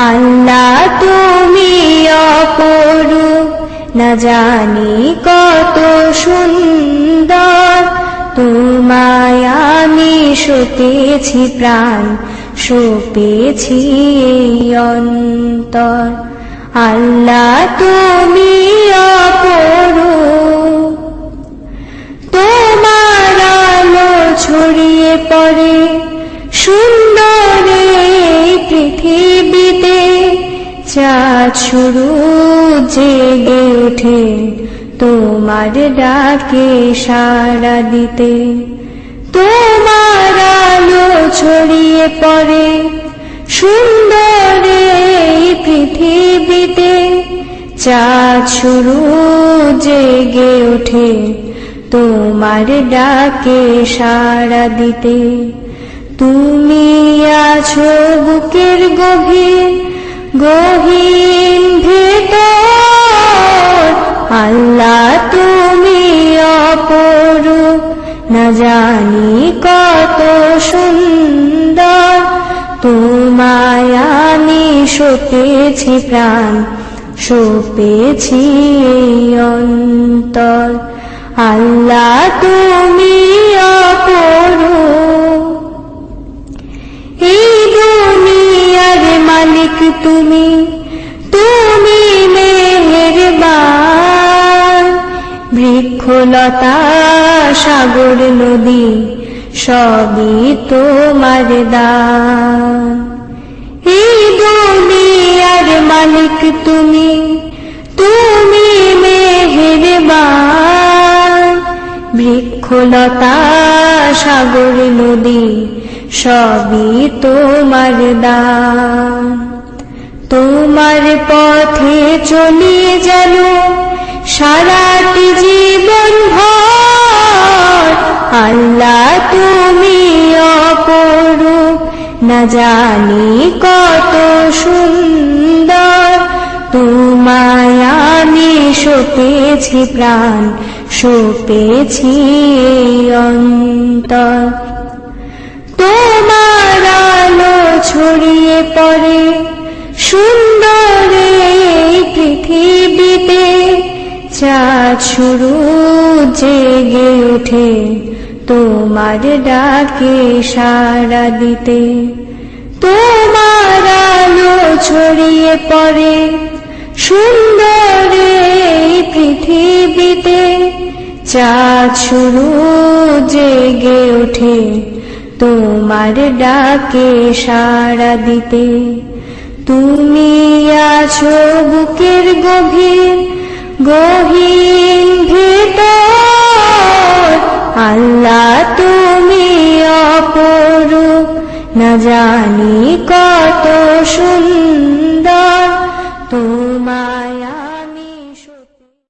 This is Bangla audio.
আল্লাহ তুমি অপরূপ, না জানি কত সুন্দর। তোমায় আমি সপেছি প্রাণ, সপেছি এই অন্তর। আল্লাহ তুমি অপরূপ, তোমার আলো ছড়িয়ে পড়ে সুন্দর এই পৃথিবীতে। চাঁদ শুরু জেগে ওঠে তোমার ডাকে সাড়া দিতে। তোমার আলো ছড়িয়ে পড়ে সুন্দর এই পৃথিবীতে। চাঁদ শুরু জেগে ওঠে তোমার ডাকে সাড়া দিতে। তুমি আছো বুকের গভীর গহীন ভেতর। আল্লাহ তুমি অপরূপ, না জানি কত সুন্দর। তোমায় আমি সপেছি প্রাণ, সপেছি এই অন্তর। আল্লাহ তুমি অপরূপ, এই দুনিয়ার মালিক তুমি, তুমি মেহেরবান। বৃক্ষলতা সাগর নদী সবই তোমার দান। এই দুনিয়ার মালিক তুমি, তুমি মেহেরবান। বৃক্ষলতা সাগর নদী সবই তোমার দান। তোমার পথে চলি যেন সারাটি জীবন ভর। আল্লাহ তুমি অপরূপ, না জানি কত সুন্দর। তোমায় আমি সপেছি প্রাণ, সপেছি এই অন্তর। তোমার আলো ছড়িয়ে পড়ে সুন্দর এই পৃথিবীতে। চাঁদ শুরু জেগে ওঠে তোমার ডাকে সাড়া দিতে। তোমার আলো ছড়িয়ে পড়ে সুন্দর এই পৃথিবীতে। চাঁদ শুরু জেগে ওঠে তোমার ডাকে সাড়া দিতে। তুমি আছো বুকের গভীর গহীন ভেতর। আল্লাহ তুমি অপরূপ, না জানি কত